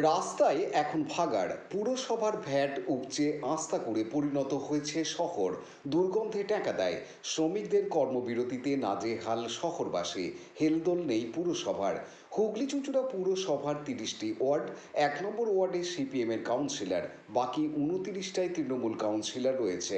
রাস্তায় এখন ভাগাড়, পুরসভার ভ্যাট উপচে আস্থা করে পরিণত হয়েছে শহর। দুর্গন্ধে টেকা দেয়, শ্রমিকদের কর্মবিরতিতে নাজেহাল শহরবাসী। হেলদোল নেই পুরসভার। হুগলি চুঁচুড়া পুরসভার 30টি ওয়ার্ড, 1 নম্বর ওয়ার্ডে সিপিএমের কাউন্সিলর, বাকি 29টায় তৃণমূল কাউন্সিলর রয়েছে।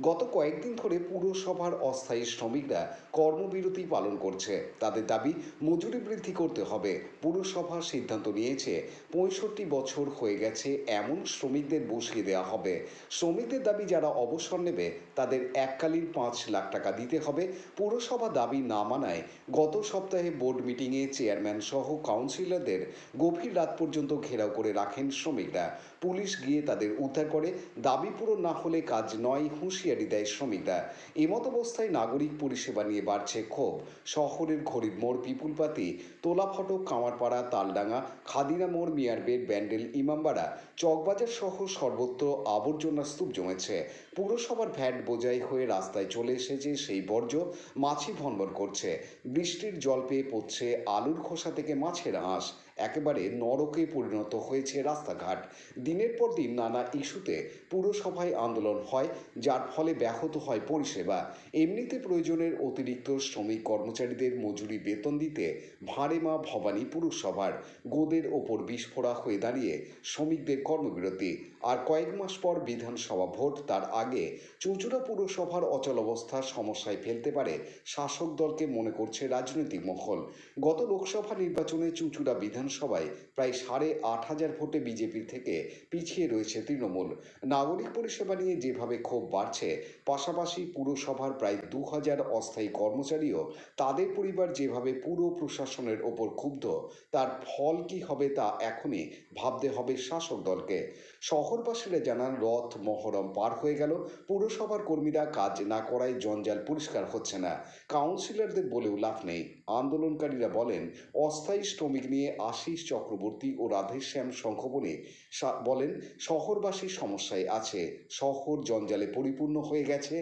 গত কয়েকদিন ধরে পুরসভার অস্থায়ী শ্রমিকরা কর্মবিরতি পালন করছে। তাদের দাবি মজুরি বৃদ্ধি করতে হবে। পুরসভা সিদ্ধান্ত নিয়েছে 65 বছর হয়ে গেছে এমন শ্রমিকদের বসিয়ে দেওয়া হবে। শ্রমিকদের দাবি, যারা অবসর নেবে তাদের এককালীন 5 লাখ টাকা দিতে হবে। পুরসভা দাবি না মানায় গত সপ্তাহে বোর্ড মিটিংয়ে চেয়ারম্যান সহ কাউন্সিলরদের গভীর রাত পর্যন্ত ঘেরাও করে রাখেন শ্রমিকরা। পুলিশ গিয়ে তাদের উদ্ধার করে। দাবি পূরণ না হলে কাজ নয়, হুঁশিয়ারি দেয় শ্রমিকরা। এমত অবস্থায় নাগরিক পরিষেবা নিয়ে বাড়ছে ক্ষোভ। শহরের ঘড়ির মোড়, পিপুলপাতি, তোলাফটক, কামারপাড়া, তালডাঙ্গা, খাদিনা মোড়, মিয়ারবেড, ব্যান্ডেল, ইমামবাড়া, চকবাজার সহ সর্বত্র আবর্জনার স্তূপ জমেছে। পুরসভার ভ্যাট বোঝাই হয়ে রাস্তায় চলে এসেছে সেই বর্জ্য। মাছি ভনভন করছে। বৃষ্টির জল পেয়ে পড়ছে আলুর খোসা থেকে মাছের আঁশ। একেবারে নরকে পরিণত হয়েছে রাস্তাঘাট। দিনের পর দিন নানা ইস্যুতে পুরসভায় আন্দোলন হয়, যার ফলে ব্যাহত হয় পরিষেবা। এমনিতে প্রয়োজনের অতিরিক্ত শ্রমিক কর্মচারীদের মজুরি বেতন দিতে ভাঁড়ে মা ভবানী পুরসভার। গোদের ওপর বিস্ফোরা হয়ে দাঁড়িয়ে শ্রমিকদের কর্মবিরতি। আর কয়েক মাস পর বিধানসভা ভোট, তার আগে চুঁচুড়া পুরসভার অচলাবস্থা সমস্যায় ফেলতে পারে শাসক দলকে মনে করছে রাজনৈতিক মহল। গত লোকসভা নির্বাচনে চুঁচুড়া বিধানসভায় প্রায় 8,500 ভোটে বিজেপির থেকে পিছিয়ে রয়েছে তৃণমূল। নাগরিক পরিষেবা নিয়ে যেভাবে ক্ষোভ বাড়ছে, পাশাপাশি পুরসভার প্রায় 2,000 অস্থায়ী কর্মচারীও তাদের পরিবার যেভাবে পুরো প্রশাসনের ওপর ক্ষুব্ধ, তার ফল কি হবে তা এখনই ভাবতে হবে শাসক দলকে। শহরবাসীরা জানান, রথ মহরম পার হয়ে গেল, পুরসভার কর্মীরা কাজ না করায় জঞ্জাল পরিষ্কার হচ্ছে না। কাউন্সিলরদের বলেও লাভ নেই। আন্দোলনকারীরা বলেন, অস্থায়ী শ্রমিক নিয়ে আশিস চক্রবর্তী ও রাধেশ্যাম শঙ্খবণী বলেন, শহরবাসী সমস্যায় আছে। শহর জঞ্জালে পরিপূর্ণ হয়ে গেছে।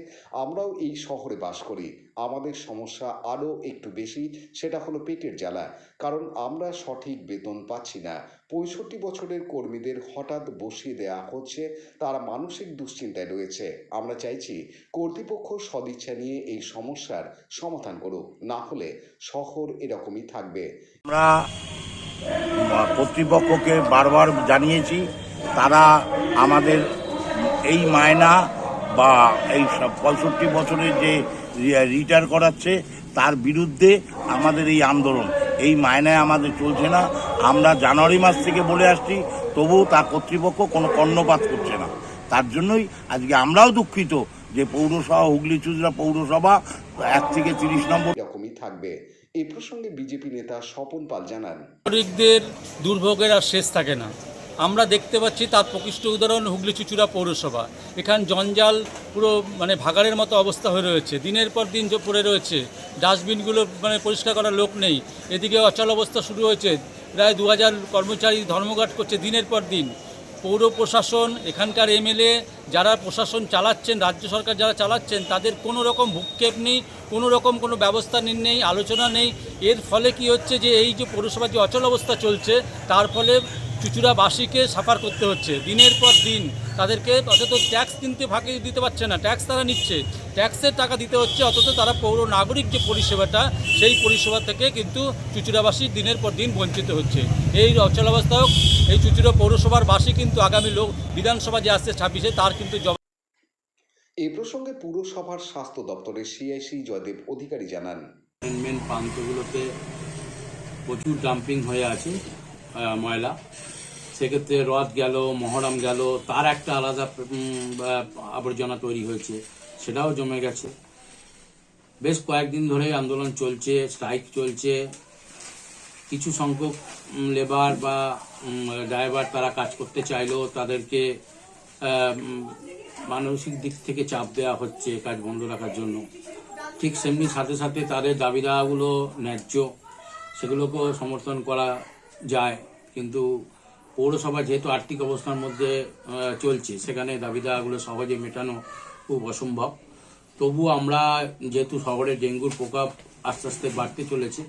আমরাও এই শহরে বাস করি। আমাদের সমস্যা আরও একটু বেশি, সেটা হলো পেটের জ্বালা। কারণ আমরা সঠিক বেতন পাচ্ছি না। 65 বছরের কর্মীদের হঠাৎ বসিয়ে দেওয়া হচ্ছে, তারা মানসিক দুশ্চিন্তায় রয়েছে। আমরা চাইছি কর্তৃপক্ষ সদিচ্ছা নিয়ে এই সমস্যার সমাধান করুক, না হলে শহর এরকমই থাকবে। আমরা কর্তৃপক্ষকে বারবার জানিয়েছি, তারা আমাদের এই মায়না বা এই 65 বছরের যে রিটায়ার করাচ্ছে তার বিরুদ্ধে আমাদের এই আন্দোলন। এই মায়নায় আমাদের চলছে না। আমরা জানুয়ারি মাস থেকে বলে আসছি, তবুও তা কর্তৃপক্ষ কোনো কর্ণপাত করছে না। তার জন্যই আজকে আমরাও দুঃখিত যে পৌরসভা, হুগলি চুঁচুড়া পৌরসভা 1 থেকে 30 নম্বর এরকমই থাকবে। এ প্রসঙ্গে বিজেপি নেতা স্বপন পাল জানান, নাগরিকদের দুর্ভোগের আর শেষ থাকে না। আমরা দেখতে পাচ্ছি তার প্রকৃষ্ট উদাহরণ হুগলি চুঁচুড়া পৌরসভা। এখান জঞ্জাল পুরো ভাগাড়ের মতো অবস্থা হয়ে রয়েছে। দিনের পর দিন পড়ে রয়েছে। ডাস্টবিনগুলো পরিষ্কার করার লোক নেই। এদিকে অচল অবস্থা শুরু হয়েছে। প্রায় 2,000 কর্মচারী ধর্মঘট করছে দিনের পর দিন। পৌর প্রশাসন, এখানকার এমএলএ যারা প্রশাসন চালাচ্ছেন, রাজ্য সরকার যারা চালাচ্ছেন, তাদের কোনো রকম ভূক্ষেপ নেই, কোনো রকম কোনো ব্যবস্থা নেই, আলোচনা নেই। এর ফলে কি হচ্ছে, যে এই যে পৌরসভার যে অচল অবস্থা চলছে, তার ফলে চুঁচুড়াবাসীকে সাফার করতে হচ্ছে দিনের পর দিন। তাদেরকে অথচ ট্যাক্স কিনতে ফাঁকি দিতে পারছে না, ট্যাক্স তারা নিচ্ছে, ট্যাক্সের টাকা দিতে হচ্ছে, অথচ তারা পৌর নাগরিক যে পরিষেবাটা, সেই পরিষেবা থেকে কিন্তু চুঁচুড়াবাসী দিনের পর দিন বঞ্চিত হচ্ছে। এই অচলাবস্থাও এই চুঁচুড়া পৌরসভার বাসী কিন্তু আগামী বিধানসভা যে আসছে 26-এ, তার কিন্তু এ প্রসঙ্গে পুরসভার স্বাস্থ্য দপ্তরের সিআইসি জয়দেব অধিকারী জানান, মেন প্রান্তগুলোতে প্রচুর ডাম্পিং হয়ে আছে ময়লা। সেক্ষেত্রে রথ গেল, মহরম গেল, তার একটা আলাদা আবর্জনা তৈরি হয়েছে, সেটাও জমে গেছে। বেশ কয়েকদিন ধরে আন্দোলন চলছে, স্ট্রাইক চলছে। কিছু সংখ্যক লেবার বা ড্রাইভার তারা কাজ করতে চাইলেও তাদেরকে মানসিক দিক থেকে চাপ দেওয়া হচ্ছে কাজ বন্ধ রাখার জন্য। ঠিক সেমনি সাথে সাথে তাদের দাবি দাওয়াগুলো ন্যায্য, সেগুলোকেও সমর্থন করা যায়। কিন্তু পৌরসভা যেহেতু আর্থিক অবস্থার মধ্যে চলছে, সেখানে দাবি দাওয়াগুলো সহজে মেটানো খুব অসম্ভব। তবু আমরা যেহেতু শহরে ডেঙ্গুর প্রকোপ আস্তে আস্তে বাড়তে চলেছে,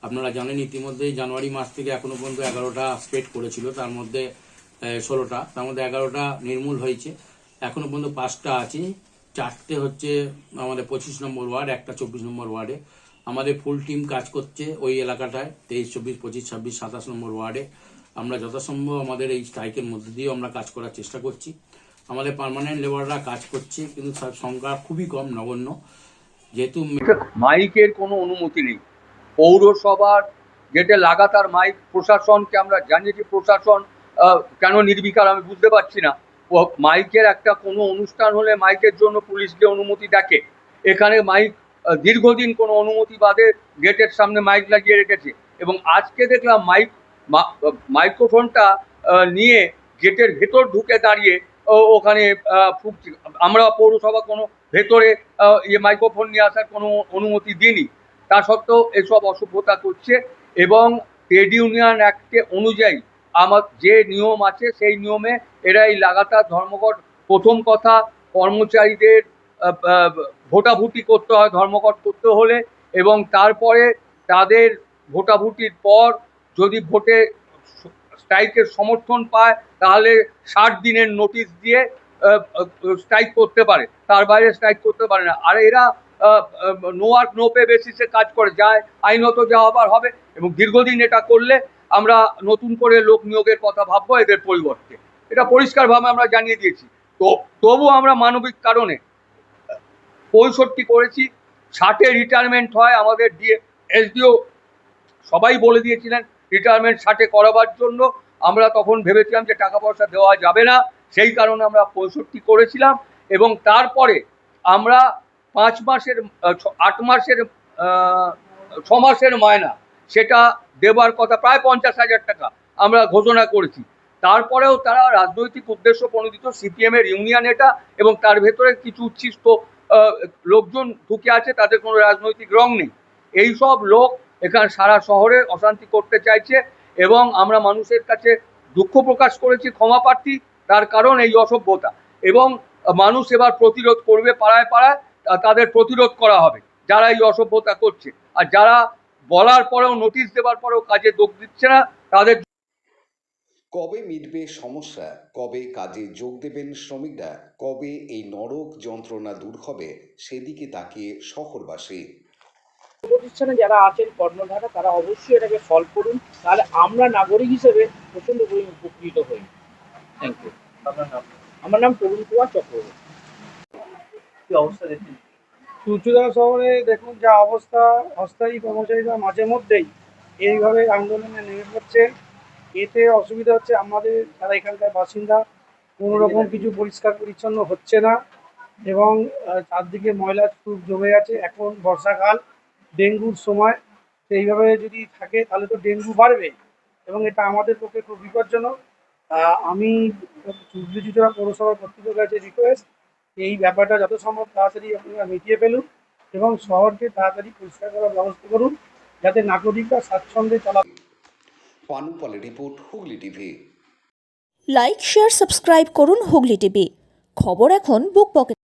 আপনারা জানেন ইতিমধ্যেই জানুয়ারি মাস থেকে এখনো পর্যন্ত 11টা স্প্রেড করেছিল, তার মধ্যে 16টা, তার মধ্যে 11টা নির্মূল হয়েছে। এখনো পর্যন্ত 5টা আছে, 4টে হচ্ছে আমাদের 25 নম্বর ওয়ার্ড, একটা 24 নম্বর ওয়ার্ডে। আমাদের ফুল টিম কাজ করছে ওই এলাকাটায়, 23, 24, 25, 26, 27 নম্বর ওয়ার্ডে। আমরা যথাসম্ভব আমাদের এই স্ট্রাইকের মধ্যে দিয়েও আমরা কাজ করার চেষ্টা করছি। আমাদের পার্মানেন্ট লেবাররা কাজ করছে, কিন্তু তার সংখ্যা খুবই কম, নগণ্য। যেহেতু মাইকের কোনো অনুমতি নেই পৌরসভার, যেটা লাগাতার মাইক প্রশাসনকে আমরা জানিয়েছি, প্রশাসন কেন নির্বিকার আমি বুঝতে পারছি না। মাইকের একটা কোনো অনুষ্ঠান হলে মাইকের জন্য পুলিশকে অনুমতি দেখে, এখানে মাইক দীর্ঘদিন কোনো অনুমতি বাদে গেটের সামনে মাইক লাগিয়ে রেখেছে, এবং আজকে দেখলাম মাইক্রোফোনটা নিয়ে গেটের ভেতর ঢুকে দাঁড়িয়ে ওখানে ফুঁকছে। আমরা পৌরসভা কোনো ভেতরে মাইক্রোফোন নিয়ে আসার কোনো অনুমতি দিইনি, তা সত্ত্বেও এসব অসভ্যতা করছে। এবং ট্রেড ইউনিয়ন অ্যাক্টে অনুযায়ী আমার যে নিয়ম আছে সেই নিয়মে এরা এই লাগাতার ধর্মঘট, প্রথম কথা কর্মচারীদের ভোটাভুটি করতে হয় ধর্মঘট করতে হলে, এবং তারপরে তাদের ভোটাভুটির পর যদি ভোটে স্ট্রাইকের সমর্থন পায় তাহলে 60 দিনের নোটিশ দিয়ে স্ট্রাইক করতে পারে, তার বাইরে স্ট্রাইক করতে পারে না। আর এরা নো ওয়ার্ক নো পে বেসিসে কাজ করে যায়, আইনত যা হবার হবে। এবং দীর্ঘদিন এটা করলে আমরা নতুন করে লোক নিয়োগের কথা ভাববো এদের পরিবর্তে, এটা পরিষ্কারভাবে আমরা জানিয়ে দিয়েছি। তো তবু আমরা মানবিক কারণে 65 করেছি, 60-এ রিটায়ারমেন্ট হয়। আমাদের এসডিও সবাই বলে দিয়েছিলেন রিটায়ারমেন্ট 60-এ করাবার জন্য। আমরা তখন ভেবেছিলাম যে টাকা পয়সা দেওয়া যাবে না, সেই কারণে আমরা 65 করেছিলাম। এবং তারপরে আমরা 5 মাসের 8 মাসের 6 মাসের মায়না সেটা দেবার কথা, প্রায় 50,000 টাকা আমরা ঘোষণা করেছি। তারপরেও তারা রাজনৈতিক উদ্দেশ্য প্রণোদিত, সিপিএমের ইউনিয়ন এটা, এবং তার ভেতরে কিছু উচ্ছিষ্ট লোকজন ঢুকে আছে, তাদের কোনো রাজনৈতিক রং নেই। এই সব লোক এখানে সারা শহরে অশান্তি করতে চাইছে, এবং আমরা মানুষের কাছে দুঃখ প্রকাশ করেছি, ক্ষমা প্রার্থী। তার কারণ এই অসভ্যতা, এবং মানুষ এবার প্রতিরোধ করবে, পাড়ায় পাড়ায় তাদের প্রতিরোধ করা হবে যারা এই অসভ্যতা করছে। আর যারা বলার পরেও, নোটিশ দেওয়ার পরেও কাজে যোগ দিচ্ছে না, তাদের কবে মিটবে সমস্যা, কবে কাজে যোগ দেবেন শ্রমিকরা, কবে এই নরক যন্ত্রণা দূর হবে, সেদিকে তাকিয়ে শহরবাসী। প্রতিষ্ঠানে যারা আছেন কর্মধারা, তারা অবশ্যই এটাকে সলভ করুন, তাহলে আমরা নাগরিক হিসেবে প্রচন্ড পরিমাণে উপকৃত হই। Thank you. আমার নাম তরুণ কুমার চক্রবর্তী। কি অবস্থা দেখছেন চুচুড়া শহরে? দেখুন যা অবস্থা, অস্থায়ী কর্মচারীরা মাঝে মধ্যেই এইভাবে আন্দোলনে নেমে পড়ছে। এতে অসুবিধা হচ্ছে আমাদের যারা এখানকার বাসিন্দা, কোনো রকম কিছু পরিষ্কার পরিচ্ছন্ন হচ্ছে না, এবং চারদিকে ময়লা স্তূপ জমে আছে। এখন বর্ষাকাল, ডেঙ্গুর সময়, তো এইভাবে যদি থাকে তাহলে তো ডেঙ্গু বাড়বে, এবং এটা আমাদের পক্ষে খুব বিপজ্জনক। আমি চুচুড়া পৌরসভার কর্তৃপক্ষের কাছে রিকোয়েস্ট, এই ব্যাপারটা যত সম্ভব তাড়াতাড়ি আপনারা মিটিয়ে ফেলুন, এবং শহরকে তাড়াতাড়ি পরিষ্কার করার ব্যবস্থা করুন, যাতে নাগরিকরা স্বাচ্ছন্দ্যে চলা। পানুপালের report, Hooghly TV. Like, share, subscribe করুন হুগলি টিভি। খবর এখন বুক পকেট।